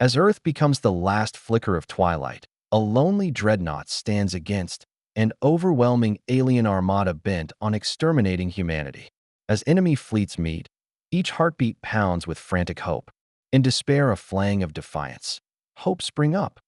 As Earth becomes the last flicker of twilight, a lonely dreadnought stands against an overwhelming alien armada bent on exterminating humanity. As enemy fleets meet, each heartbeat pounds with frantic hope. In despair, a flang of defiance. Hope spring up.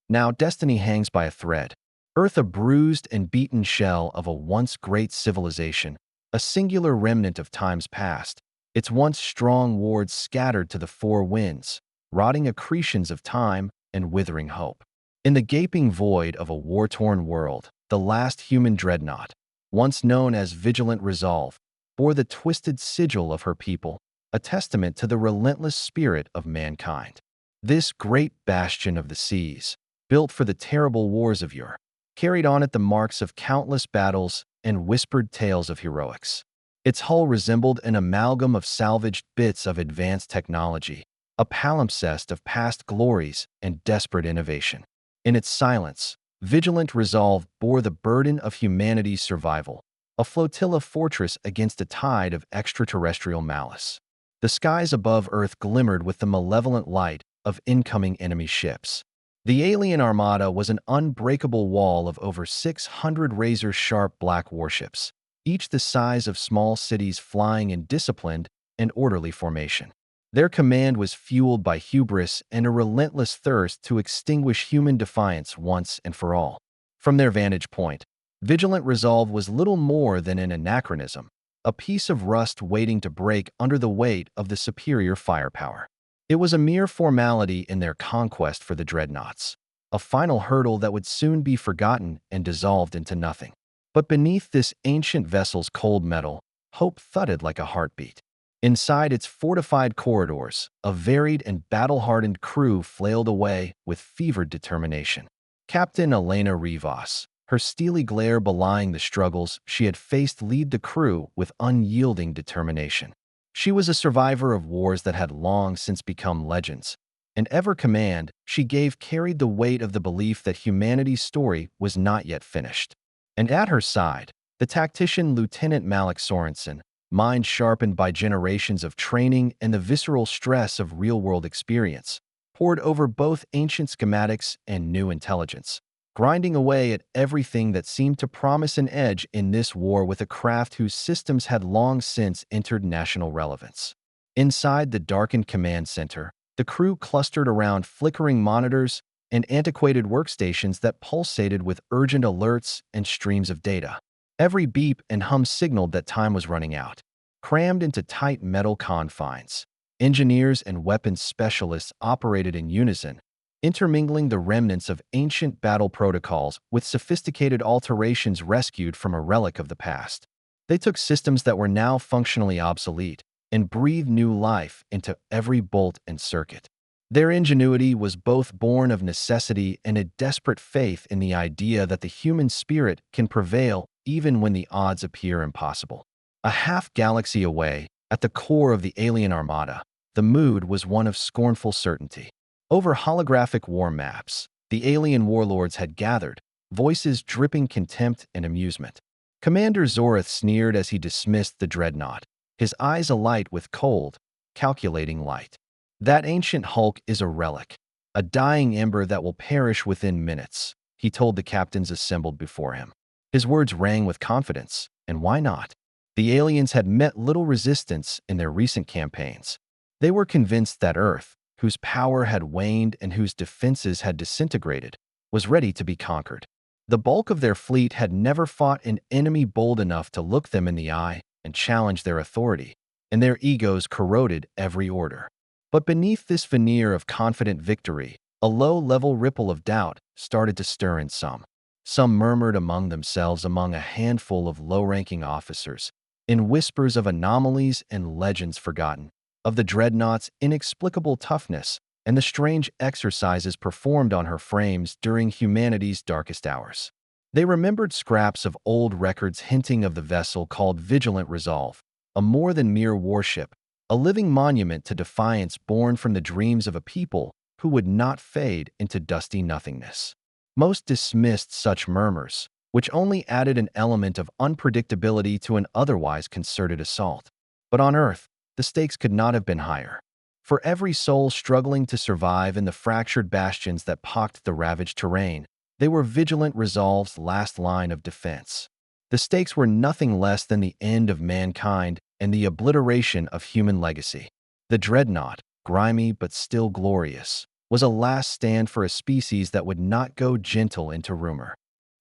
Now destiny hangs by a thread. Earth, a bruised and beaten shell of a once great civilization, a singular remnant of times past, its once strong wards scattered to the four winds, rotting accretions of time and withering hope. In the gaping void of a war-torn world, the last human dreadnought, once known as Vigilant Resolve, bore the twisted sigil of her people, a testament to the relentless spirit of mankind. This great bastion of the seas, built for the terrible wars of yore, carried on it the marks of countless battles and whispered tales of heroics. Its hull resembled an amalgam of salvaged bits of advanced technology, a palimpsest of past glories and desperate innovation. In its silence, Vigilant Resolve bore the burden of humanity's survival, a flotilla fortress against a tide of extraterrestrial malice. The skies above Earth glimmered with the malevolent light of incoming enemy ships. The alien armada was an unbreakable wall of over 600 razor-sharp black warships, each the size of small cities flying in disciplined and orderly formation. Their command was fueled by hubris and a relentless thirst to extinguish human defiance once and for all. From their vantage point, Vigilant Resolve was little more than an anachronism, a piece of rust waiting to break under the weight of the superior firepower. It was a mere formality in their conquest for the dreadnoughts, a final hurdle that would soon be forgotten and dissolved into nothing. But beneath this ancient vessel's cold metal, hope thudded like a heartbeat. Inside its fortified corridors, a varied and battle-hardened crew flailed away with fevered determination. Captain Elena Rivas, her steely glare belying the struggles she had faced, led the crew with unyielding determination. She was a survivor of wars that had long since become legends, and ever command she gave carried the weight of the belief that humanity's story was not yet finished. And at her side, the tactician Lieutenant Malik Sorensen, mind sharpened by generations of training and the visceral stress of real-world experience, poured over both ancient schematics and new intelligence, grinding away at everything that seemed to promise an edge in this war with a craft whose systems had long since entered national relevance. Inside the darkened command center, the crew clustered around flickering monitors and antiquated workstations that pulsated with urgent alerts and streams of data. Every beep and hum signaled that time was running out. Crammed into tight metal confines, engineers and weapons specialists operated in unison, intermingling the remnants of ancient battle protocols with sophisticated alterations rescued from a relic of the past. They took systems that were now functionally obsolete and breathed new life into every bolt and circuit. Their ingenuity was both born of necessity and a desperate faith in the idea that the human spirit can prevail even when the odds appear impossible. A half-galaxy away, at the core of the alien armada, the mood was one of scornful certainty. Over holographic war maps, the alien warlords had gathered, voices dripping contempt and amusement. Commander Zorith sneered as he dismissed the dreadnought, his eyes alight with cold, calculating light. That ancient hulk is a relic, a dying ember that will perish within minutes, he told the captains assembled before him. His words rang with confidence, and why not? The aliens had met little resistance in their recent campaigns. They were convinced that Earth, whose power had waned and whose defenses had disintegrated, was ready to be conquered. The bulk of their fleet had never fought an enemy bold enough to look them in the eye and challenge their authority, and their egos corroded every order. But beneath this veneer of confident victory, a low-level ripple of doubt started to stir in some. Some murmured among themselves among a handful of low-ranking officers, in whispers of anomalies and legends forgotten, of the dreadnought's inexplicable toughness and the strange exercises performed on her frames during humanity's darkest hours. They remembered scraps of old records hinting of the vessel called Vigilant Resolve, a more than mere warship, a living monument to defiance born from the dreams of a people who would not fade into dusty nothingness. Most dismissed such murmurs, which only added an element of unpredictability to an otherwise concerted assault. But on Earth, the stakes could not have been higher. For every soul struggling to survive in the fractured bastions that pocked the ravaged terrain, they were Vigilant Resolve's last line of defense. The stakes were nothing less than the end of mankind and the obliteration of human legacy. The Dreadnought, grimy but still glorious, was a last stand for a species that would not go gentle into rumor.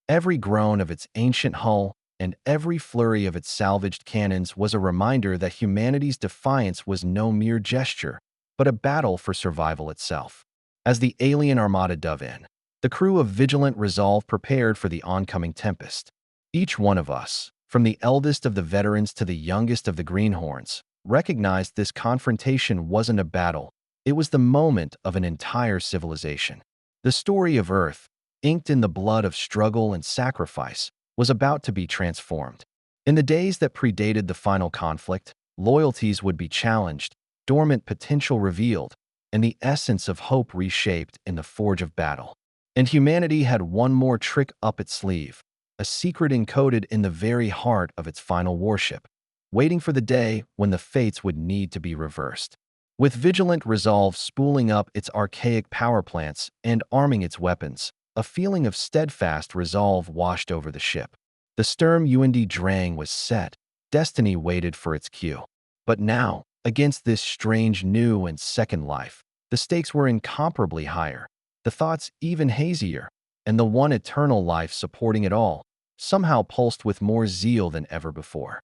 Every groan of its ancient hull and every flurry of its salvaged cannons was a reminder that humanity's defiance was no mere gesture, but a battle for survival itself. As the alien armada dove in, the crew of Vigilant Resolve prepared for the oncoming tempest. Each one of us, from the eldest of the veterans to the youngest of the greenhorns, recognized this confrontation wasn't a battle. It was the moment of an entire civilization. The story of Earth, inked in the blood of struggle and sacrifice, was about to be transformed. In the days that predated the final conflict, loyalties would be challenged, dormant potential revealed, and the essence of hope reshaped in the forge of battle. And humanity had one more trick up its sleeve, a secret encoded in the very heart of its final warship, waiting for the day when the fates would need to be reversed. With Vigilant Resolve spooling up its archaic power plants and arming its weapons, a feeling of steadfast resolve washed over the ship. The Sturm und Drang was set. Destiny waited for its cue. But now, against this strange new and second life, the stakes were incomparably higher, the thoughts even hazier, and the one eternal life supporting it all somehow pulsed with more zeal than ever before.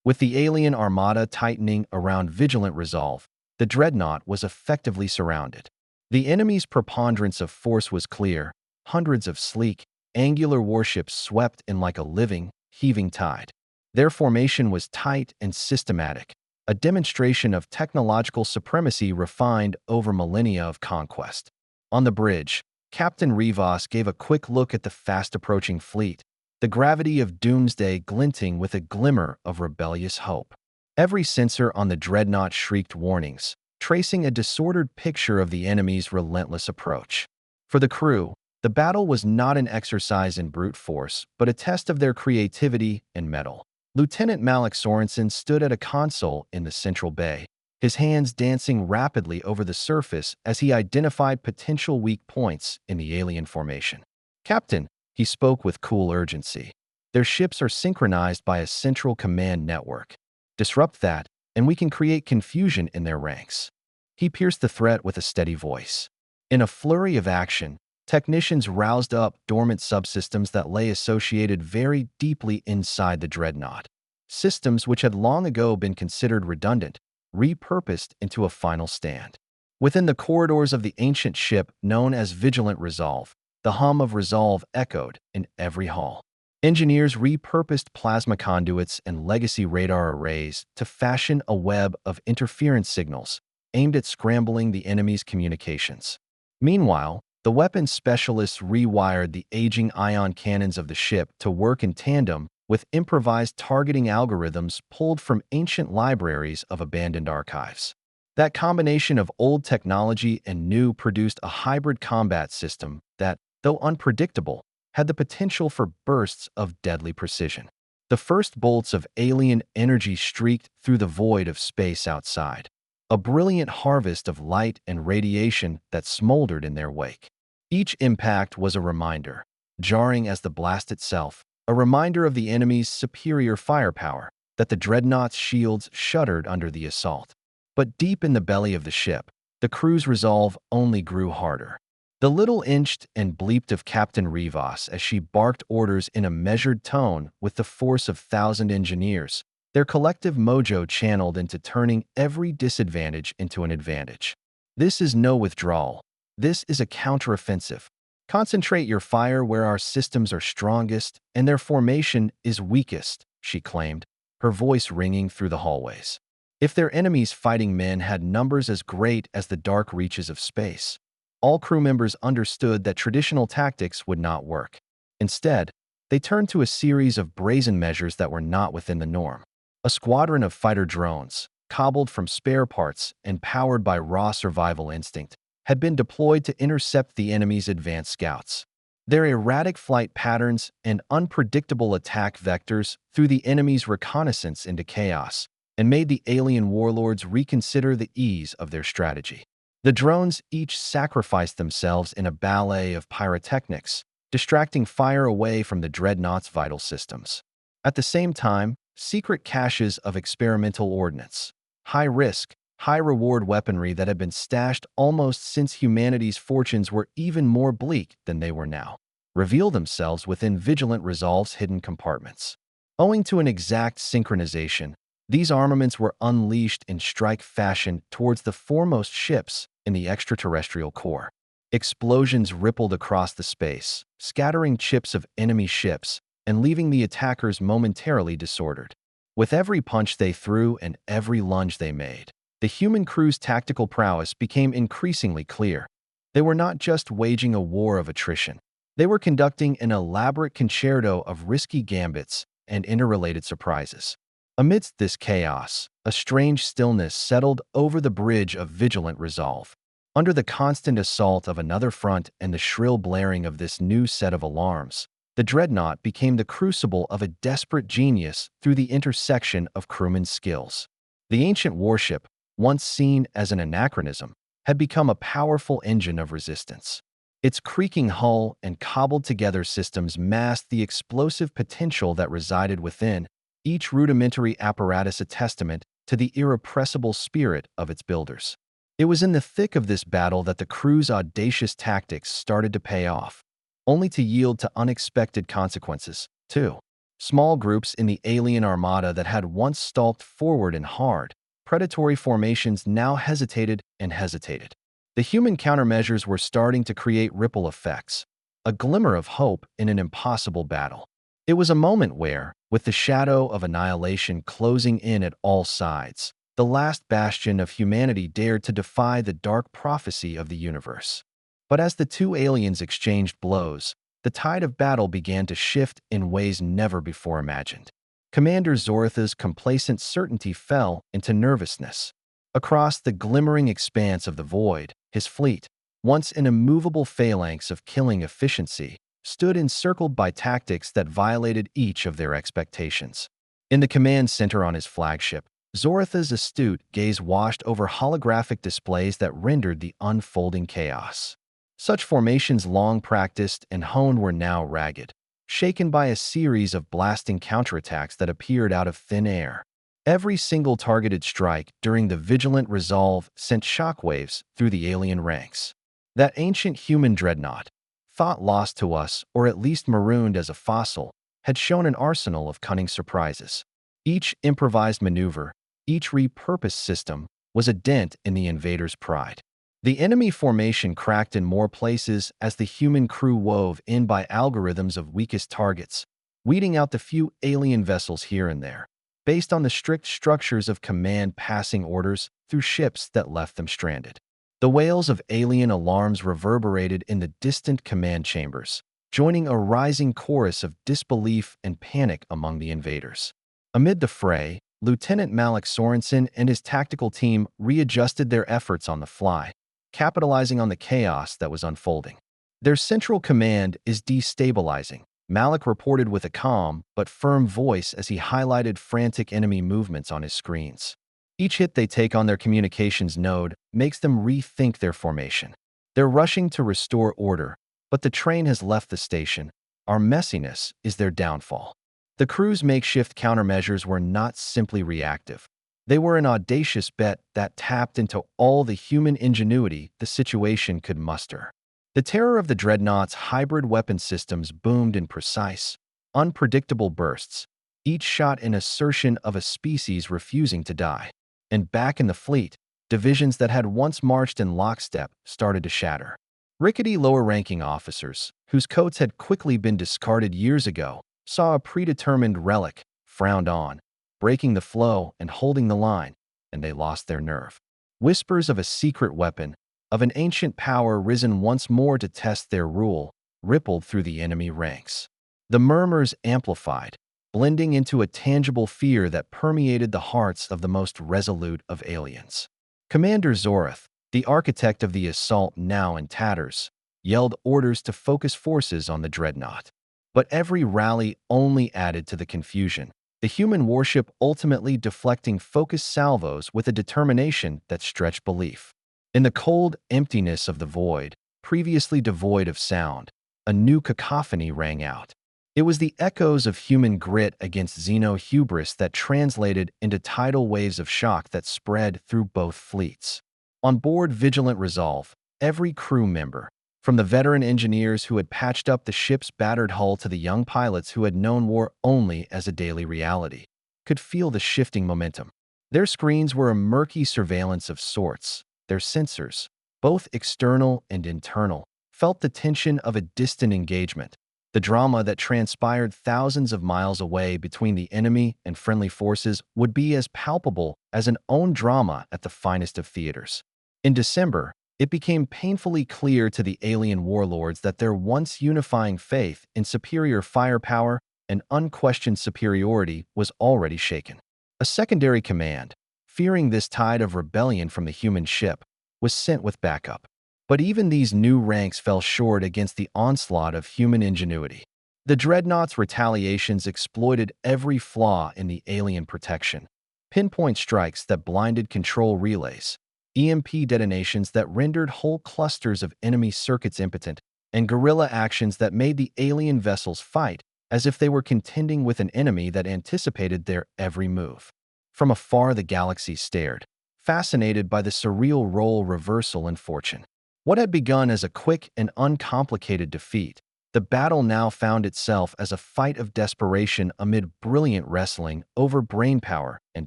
With the alien armada tightening around Vigilant Resolve, the Dreadnought was effectively surrounded. The enemy's preponderance of force was clear. Hundreds of sleek, angular warships swept in like a living, heaving tide. Their formation was tight and systematic, a demonstration of technological supremacy refined over millennia of conquest. On the bridge, Captain Rivas gave a quick look at the fast-approaching fleet, the gravity of doomsday glinting with a glimmer of rebellious hope. Every sensor on the Dreadnought shrieked warnings, tracing a disordered picture of the enemy's relentless approach. For the crew, the battle was not an exercise in brute force, but a test of their creativity and mettle. Lieutenant Malik Sorensen stood at a console in the central bay, his hands dancing rapidly over the surface as he identified potential weak points in the alien formation. "Captain," he spoke with cool urgency, "their ships are synchronized by a central command network. Disrupt that, and we can create confusion in their ranks." He pierced the threat with a steady voice. In a flurry of action, technicians roused up dormant subsystems that lay associated very deeply inside the Dreadnought. Systems which had long ago been considered redundant, repurposed into a final stand. Within the corridors of the ancient ship known as Vigilant Resolve, the hum of resolve echoed in every hall. Engineers repurposed plasma conduits and legacy radar arrays to fashion a web of interference signals aimed at scrambling the enemy's communications. Meanwhile, the weapons specialists rewired the aging ion cannons of the ship to work in tandem with improvised targeting algorithms pulled from ancient libraries of abandoned archives. That combination of old technology and new produced a hybrid combat system that, though unpredictable, had the potential for bursts of deadly precision. The first bolts of alien energy streaked through the void of space outside, a brilliant harvest of light and radiation that smoldered in their wake. Each impact was a reminder, jarring as the blast itself, a reminder of the enemy's superior firepower, that the Dreadnought's shields shuddered under the assault. But deep in the belly of the ship, the crew's resolve only grew harder. The little inched and bleeped of Captain Rivas as she barked orders in a measured tone with the force of 1,000 engineers, their collective mojo channeled into turning every disadvantage into an advantage. "This is no withdrawal. This is a counteroffensive. Concentrate your fire where our systems are strongest and their formation is weakest," she claimed, her voice ringing through the hallways. If their enemy's fighting men had numbers as great as the dark reaches of space, all crew members understood that traditional tactics would not work. Instead, they turned to a series of brazen measures that were not within the norm. A squadron of fighter drones, cobbled from spare parts and powered by raw survival instinct, had been deployed to intercept the enemy's advanced scouts. Their erratic flight patterns and unpredictable attack vectors threw the enemy's reconnaissance into chaos, and made the alien warlords reconsider the ease of their strategy. The drones each sacrificed themselves in a ballet of pyrotechnics, distracting fire away from the Dreadnought's vital systems. At the same time, secret caches of experimental ordnance, high-risk, high-reward weaponry that had been stashed almost since humanity's fortunes were even more bleak than they were now, reveal themselves within Vigilant Resolve's hidden compartments. Owing to an exact synchronization, these armaments were unleashed in strike fashion towards the foremost ships in the extraterrestrial core. Explosions rippled across the space, scattering chips of enemy ships and leaving the attackers momentarily disordered. With every punch they threw and every lunge they made, the human crew's tactical prowess became increasingly clear. They were not just waging a war of attrition. They were conducting an elaborate concerto of risky gambits and interrelated surprises. Amidst this chaos, a strange stillness settled over the bridge of Vigilant Resolve. Under the constant assault of another front and the shrill blaring of this new set of alarms, the Dreadnought became the crucible of a desperate genius through the intersection of crewmen's skills. The ancient warship, once seen as an anachronism, had become a powerful engine of resistance. Its creaking hull and cobbled-together systems masked the explosive potential that resided within, each rudimentary apparatus a testament to the irrepressible spirit of its builders. It was in the thick of this battle that the crew's audacious tactics started to pay off, only to yield to unexpected consequences, too. Small groups in the alien armada that had once stalked forward in hard, predatory formations now hesitated and hesitated. The human countermeasures were starting to create ripple effects, a glimmer of hope in an impossible battle. It was a moment where, with the shadow of annihilation closing in at all sides, the last bastion of humanity dared to defy the dark prophecy of the universe. But as the two aliens exchanged blows, the tide of battle began to shift in ways never before imagined. Commander Zoratha's complacent certainty fell into nervousness. Across the glimmering expanse of the void, his fleet, once an immovable phalanx of killing efficiency, stood encircled by tactics that violated each of their expectations. In the command center on his flagship, Zoratha's astute gaze watched over holographic displays that rendered the unfolding chaos. Such formations long practiced and honed were now ragged, shaken by a series of blasting counterattacks that appeared out of thin air. Every single targeted strike during the Vigilant Resolve sent shockwaves through the alien ranks. That ancient human dreadnought, thought lost to us or at least marooned as a fossil, had shown an arsenal of cunning surprises. Each improvised maneuver, each repurposed system, was a dent in the invaders' pride. The enemy formation cracked in more places as the human crew wove in by algorithms of weakest targets, weeding out the few alien vessels here and there, based on the strict structures of command passing orders through ships that left them stranded. The wails of alien alarms reverberated in the distant command chambers, joining a rising chorus of disbelief and panic among the invaders. Amid the fray, Lieutenant Malik Sorensen and his tactical team readjusted their efforts on the fly, capitalizing on the chaos that was unfolding. Their central command is destabilizing, Malik reported with a calm but firm voice as he highlighted frantic enemy movements on his screens. Each hit they take on their communications node makes them rethink their formation. They're rushing to restore order, but the train has left the station. Our messiness is their downfall. The crew's makeshift countermeasures were not simply reactive. They were an audacious bet that tapped into all the human ingenuity the situation could muster. The terror of the Dreadnought's hybrid weapon systems boomed in precise, unpredictable bursts, each shot an assertion of a species refusing to die. And back in the fleet, divisions that had once marched in lockstep started to shatter. Rickety lower-ranking officers, whose coats had quickly been discarded years ago, saw a predetermined relic frowned on, breaking the flow and holding the line, and they lost their nerve. Whispers of a secret weapon, of an ancient power risen once more to test their rule, rippled through the enemy ranks. The murmurs amplified, blending into a tangible fear that permeated the hearts of the most resolute of aliens. Commander Zorath, the architect of the assault now in tatters, yelled orders to focus forces on the Dreadnought. But every rally only added to the confusion. the human warship ultimately deflecting focused salvos with a determination that stretched belief. In the cold emptiness of the void, previously devoid of sound, a new cacophony rang out. It was the echoes of human grit against Xeno hubris that translated into tidal waves of shock that spread through both fleets. On board Vigilant Resolve, every crew member, from the veteran engineers who had patched up the ship's battered hull to the young pilots who had known war only as a daily reality, could feel the shifting momentum. Their screens were a murky surveillance of sorts. Their sensors, both external and internal, felt the tension of a distant engagement. The drama that transpired thousands of miles away between the enemy and friendly forces would be as palpable as an own drama at the finest of theaters. In December, it became painfully clear to the alien warlords that their once unifying faith in superior firepower and unquestioned superiority was already shaken. A secondary command, fearing this tide of rebellion from the human ship, was sent with backup. But even these new ranks fell short against the onslaught of human ingenuity. The Dreadnought's retaliations exploited every flaw in the alien protection. Pinpoint strikes that blinded control relays, EMP detonations that rendered whole clusters of enemy circuits impotent, and guerrilla actions that made the alien vessels fight as if they were contending with an enemy that anticipated their every move. From afar, the galaxy stared, fascinated by the surreal role reversal in fortune. What had begun as a quick and uncomplicated defeat, the battle now found itself as a fight of desperation amid brilliant wrestling over brainpower and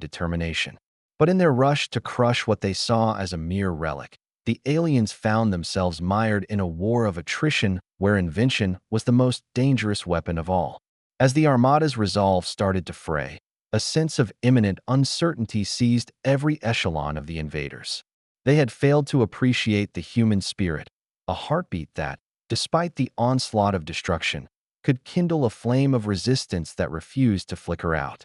determination. But in their rush to crush what they saw as a mere relic, the aliens found themselves mired in a war of attrition where invention was the most dangerous weapon of all. As the Armada's resolve started to fray, a sense of imminent uncertainty seized every echelon of the invaders. They had failed to appreciate the human spirit, a heartbeat that, despite the onslaught of destruction, could kindle a flame of resistance that refused to flicker out.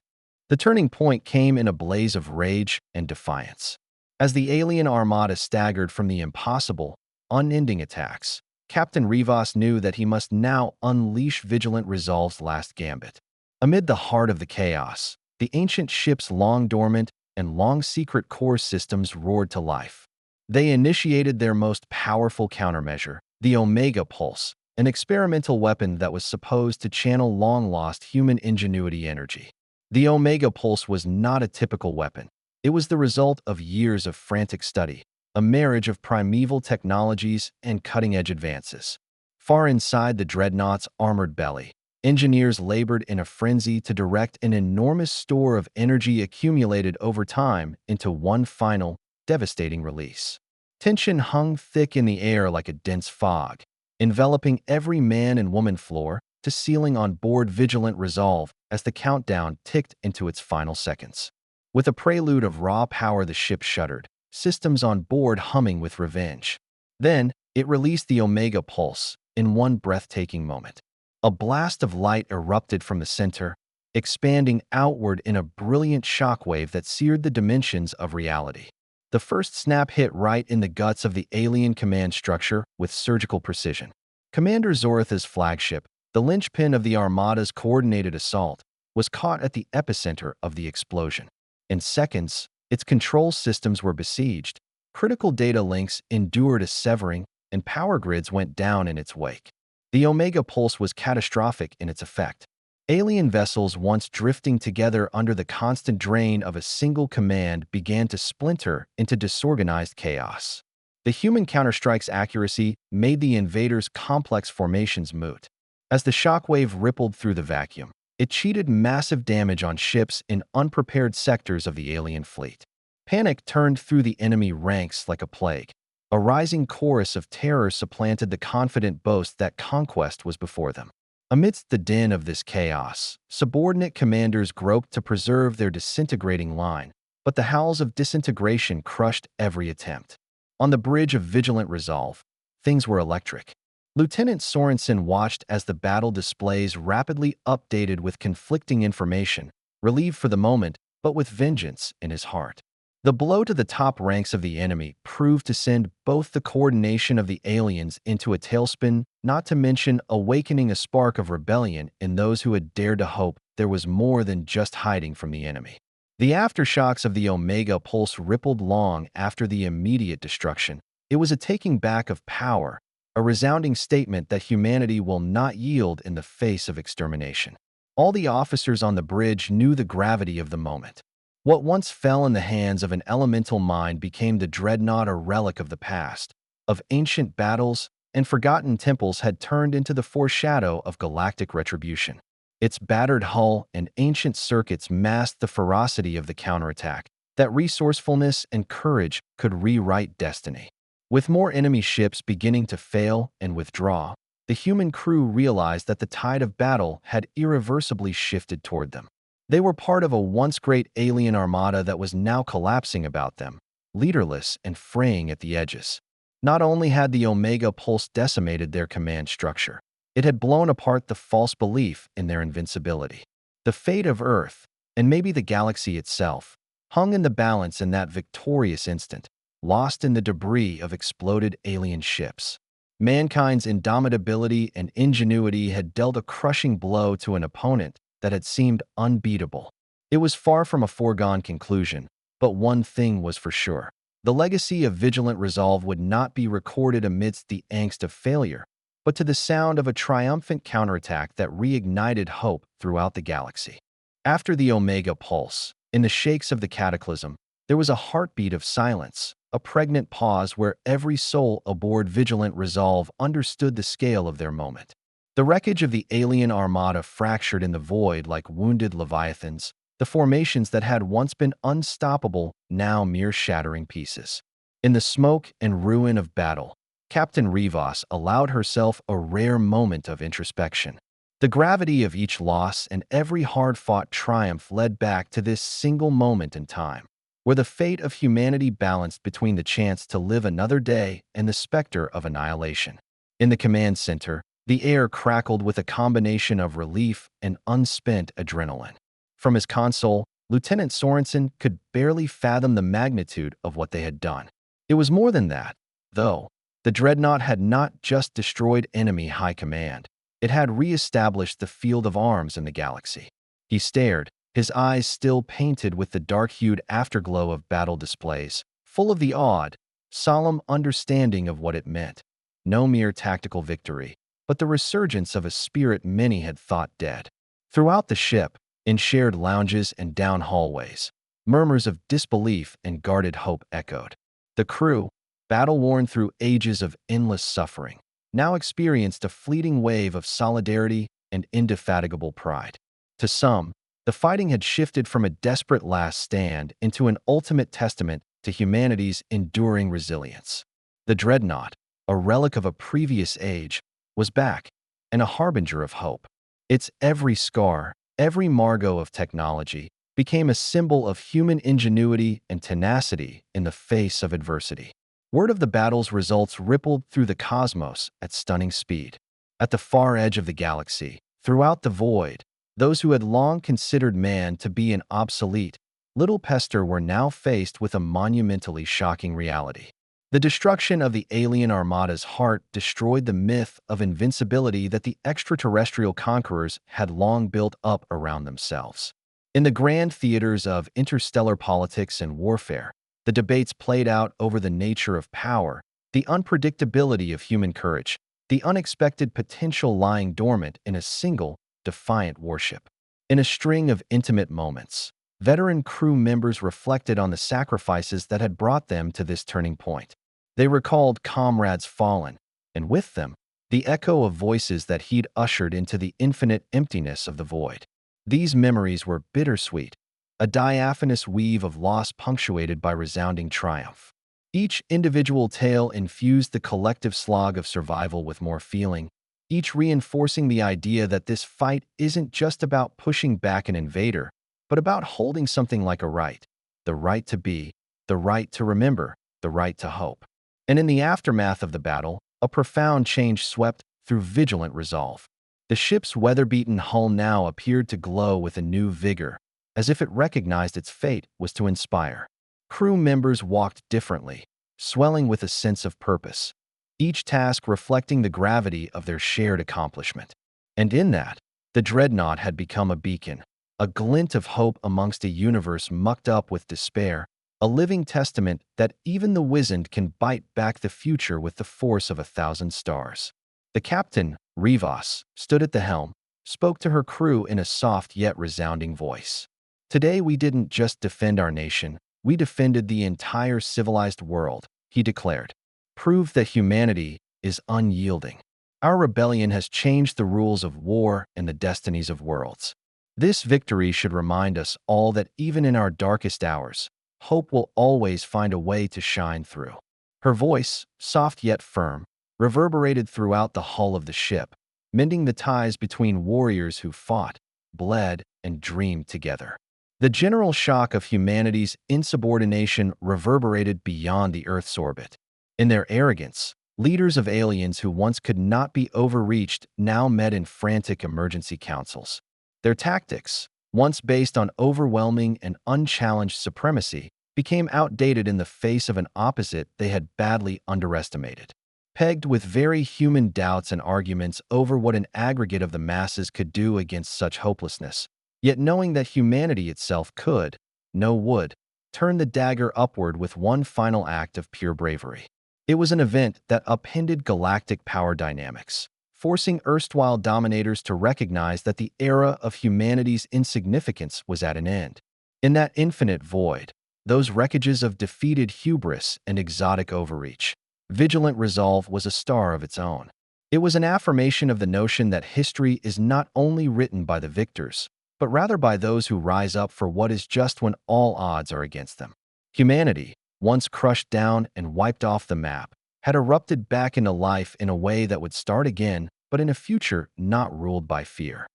The turning point came in a blaze of rage and defiance. As the alien armada staggered from the impossible, unending attacks, Captain Rivas knew that he must now unleash Vigilant Resolve's last gambit. Amid the heart of the chaos, the ancient ship's long dormant and long secret core systems roared to life. They initiated their most powerful countermeasure, the Omega Pulse, an experimental weapon that was supposed to channel long-lost human ingenuity energy. The Omega Pulse was not a typical weapon. It was the result of years of frantic study, a marriage of primeval technologies and cutting-edge advances. Far inside the Dreadnought's armored belly, engineers labored in a frenzy to direct an enormous store of energy accumulated over time into one final, devastating release. Tension hung thick in the air like a dense fog, enveloping every man and woman floor to ceiling on board Vigilant Resolve as the countdown ticked into its final seconds. With a prelude of raw power, the ship shuddered, systems on board humming with revenge. Then, it released the Omega Pulse in one breathtaking moment. A blast of light erupted from the center, expanding outward in a brilliant shockwave that seared the dimensions of reality. The first snap hit right in the guts of the alien command structure with surgical precision. Commander Zoratha's flagship, the linchpin of the Armada's coordinated assault, was caught at the epicenter of the explosion. In seconds, its control systems were besieged, critical data links endured a severing, and power grids went down in its wake. The Omega Pulse was catastrophic in its effect. Alien vessels once drifting together under the constant drain of a single command began to splinter into disorganized chaos. The human counterstrike's accuracy made the invaders' complex formations moot. As the shockwave rippled through the vacuum, it cheated massive damage on ships in unprepared sectors of the alien fleet. Panic turned through the enemy ranks like a plague. A rising chorus of terror supplanted the confident boast that conquest was before them. Amidst the din of this chaos, subordinate commanders groped to preserve their disintegrating line, but the howls of disintegration crushed every attempt. On the bridge of Vigilant Resolve, things were electric. Lieutenant Sorensen watched as the battle displays rapidly updated with conflicting information, relieved for the moment, but with vengeance in his heart. The blow to the top ranks of the enemy proved to send both the coordination of the aliens into a tailspin, not to mention awakening a spark of rebellion in those who had dared to hope there was more than just hiding from the enemy. The aftershocks of the Omega Pulse rippled long after the immediate destruction. It was a taking back of power, a resounding statement that humanity will not yield in the face of extermination. All the officers on the bridge knew the gravity of the moment. What once fell in the hands of an elemental mind became the Dreadnought, a relic of the past, of ancient battles, and forgotten temples had turned into the foreshadow of galactic retribution. Its battered hull and ancient circuits masked the ferocity of the counterattack, that resourcefulness and courage could rewrite destiny. With more enemy ships beginning to fail and withdraw, the human crew realized that the tide of battle had irreversibly shifted toward them. They were part of a once great alien armada that was now collapsing about them, leaderless and fraying at the edges. Not only had the Omega Pulse decimated their command structure, it had blown apart the false belief in their invincibility. The fate of Earth, and maybe the galaxy itself, hung in the balance in that victorious instant, lost in the debris of exploded alien ships. Mankind's indomitability and ingenuity had dealt a crushing blow to an opponent that had seemed unbeatable. It was far from a foregone conclusion, but one thing was for sure. The legacy of vigilant resolve would not be recorded amidst the angst of failure, but to the sound of a triumphant counterattack that reignited hope throughout the galaxy. After the Omega Pulse, in the shakes of the cataclysm, there was a heartbeat of silence, a pregnant pause where every soul aboard vigilant resolve understood the scale of their moment. The wreckage of the alien armada fractured in the void like wounded leviathans, the formations that had once been unstoppable now mere shattering pieces. In the smoke and ruin of battle, Captain Rivas allowed herself a rare moment of introspection. The gravity of each loss and every hard-fought triumph led back to this single moment in time, where the fate of humanity balanced between the chance to live another day and the specter of annihilation. In the command center, the air crackled with a combination of relief and unspent adrenaline. From his console, Lieutenant Sorensen could barely fathom the magnitude of what they had done. It was more than that, though. The Dreadnought had not just destroyed enemy high command. It had re-established the field of arms in the galaxy. He stared, his eyes still painted with the dark-hued afterglow of battle displays, full of the awed, solemn understanding of what it meant. No mere tactical victory, but the resurgence of a spirit many had thought dead. Throughout the ship, in shared lounges and down hallways, murmurs of disbelief and guarded hope echoed. The crew, battle-worn through ages of endless suffering, now experienced a fleeting wave of solidarity and indefatigable pride. To some, the fighting had shifted from a desperate last stand into an ultimate testament to humanity's enduring resilience. The Dreadnought, a relic of a previous age, was back, and a harbinger of hope. Its every scar, every margo of technology, became a symbol of human ingenuity and tenacity in the face of adversity. Word of the battle's results rippled through the cosmos at stunning speed. At the far edge of the galaxy, throughout the void, those who had long considered man to be an obsolete, little pester were now faced with a monumentally shocking reality. The destruction of the alien armada's heart destroyed the myth of invincibility that the extraterrestrial conquerors had long built up around themselves. In the grand theaters of interstellar politics and warfare, the debates played out over the nature of power, the unpredictability of human courage, the unexpected potential lying dormant in a single, defiant warship. In a string of intimate moments, veteran crew members reflected on the sacrifices that had brought them to this turning point. They recalled comrades fallen, and with them, the echo of voices that he'd ushered into the infinite emptiness of the void. These memories were bittersweet, a diaphanous weave of loss punctuated by resounding triumph. Each individual tale infused the collective slog of survival with more feeling, each reinforcing the idea that this fight isn't just about pushing back an invader, but about holding something like a right. The right to be, the right to remember, the right to hope. And in the aftermath of the battle, a profound change swept through vigilant resolve. The ship's weather-beaten hull now appeared to glow with a new vigor, as if it recognized its fate was to inspire. Crew members walked differently, swelling with a sense of purpose, each task reflecting the gravity of their shared accomplishment. And in that, the Dreadnought had become a beacon, a glint of hope amongst a universe mucked up with despair, a living testament that even the wizened can bite back the future with the force of 1,000 stars. The captain, Rivas, stood at the helm, spoke to her crew in a soft yet resounding voice. "Today we didn't just defend our nation, we defended the entire civilized world," he declared. "Proof that humanity is unyielding. Our rebellion has changed the rules of war and the destinies of worlds." This victory should remind us all that even in our darkest hours, hope will always find a way to shine through. Her voice, soft yet firm, reverberated throughout the hull of the ship, mending the ties between warriors who fought, bled, and dreamed together. The general shock of humanity's insubordination reverberated beyond the Earth's orbit. In their arrogance, leaders of aliens who once could not be overreached now met in frantic emergency councils. Their tactics, once based on overwhelming and unchallenged supremacy, became outdated in the face of an opposite they had badly underestimated. Pegged with very human doubts and arguments over what an aggregate of the masses could do against such hopelessness, yet knowing that humanity itself could, no would, turn the dagger upward with one final act of pure bravery. It was an event that upended galactic power dynamics, forcing erstwhile dominators to recognize that the era of humanity's insignificance was at an end. In that infinite void, those wreckages of defeated hubris and exotic overreach, vigilant resolve was a star of its own. It was an affirmation of the notion that history is not only written by the victors, but rather by those who rise up for what is just when all odds are against them. Humanity, once crushed down and wiped off the map, had erupted back into life in a way that would start again, but in a future not ruled by fear.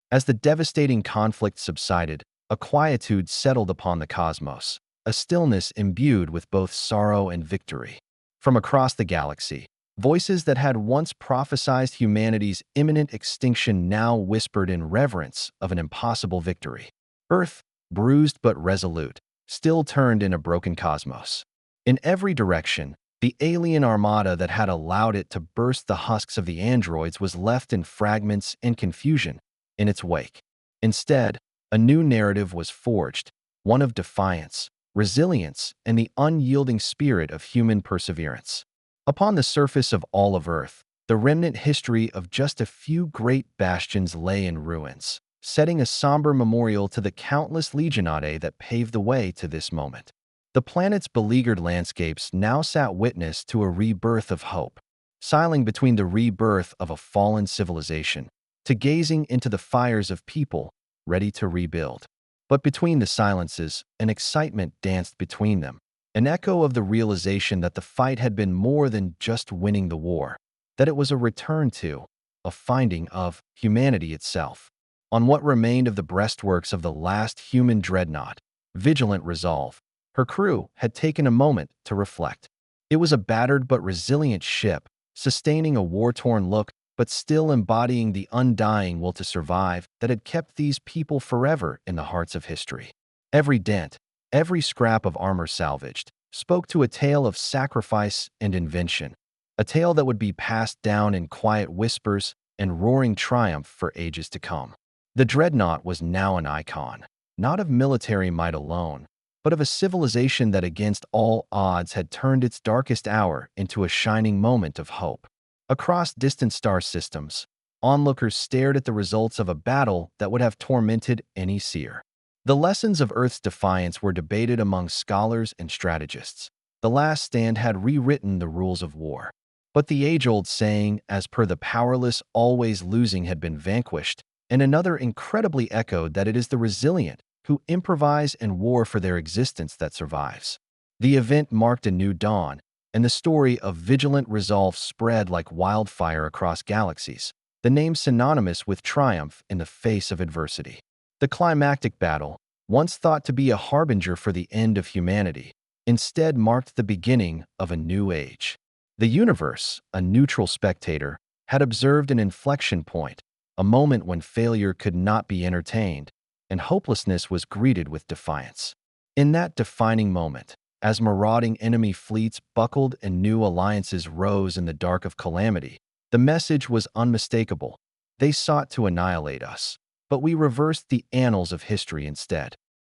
As the devastating conflict subsided, a quietude settled upon the cosmos, a stillness imbued with both sorrow and victory. From across the galaxy, voices that had once prophesied humanity's imminent extinction now whispered in reverence of an impossible victory. Earth, bruised but resolute, still turned in a broken cosmos. In every direction, the alien armada that had allowed it to burst the husks of the androids was left in fragments and confusion in its wake. Instead, a new narrative was forged, one of defiance, resilience, and the unyielding spirit of human perseverance. Upon the surface of all of Earth, the remnant history of just a few great bastions lay in ruins, setting a somber memorial to the countless legionnae that paved the way to this moment. The planet's beleaguered landscapes now sat witness to a rebirth of hope, siling between the rebirth of a fallen civilization to gazing into the fires of people ready to rebuild. But between the silences, an excitement danced between them, an echo of the realization that the fight had been more than just winning the war, that it was a return to, a finding of, humanity itself. On what remained of the breastworks of the last human dreadnought, vigilant resolve, her crew had taken a moment to reflect. It was a battered but resilient ship, sustaining a war-torn look but still embodying the undying will to survive that had kept these people forever in the hearts of history. Every dent, every scrap of armor salvaged, spoke to a tale of sacrifice and invention, a tale that would be passed down in quiet whispers and roaring triumph for ages to come. The Dreadnought was now an icon, not of military might alone, but of a civilization that against all odds had turned its darkest hour into a shining moment of hope. Across distant star systems, onlookers stared at the results of a battle that would have tormented any seer. The lessons of Earth's defiance were debated among scholars and strategists. The last stand had rewritten the rules of war. But the age-old saying, as per the powerless always losing, had been vanquished, and another incredibly echoed that it is the resilient who improvise and war for their existence that survives. The event marked a new dawn, and the story of vigilant resolve spread like wildfire across galaxies, the name synonymous with triumph in the face of adversity. The climactic battle, once thought to be a harbinger for the end of humanity, instead marked the beginning of a new age. The universe, a neutral spectator, had observed an inflection point, a moment when failure could not be entertained, and hopelessness was greeted with defiance. In that defining moment, as marauding enemy fleets buckled and new alliances rose in the dark of calamity, the message was unmistakable. They sought to annihilate us, but we reversed the annals of history instead.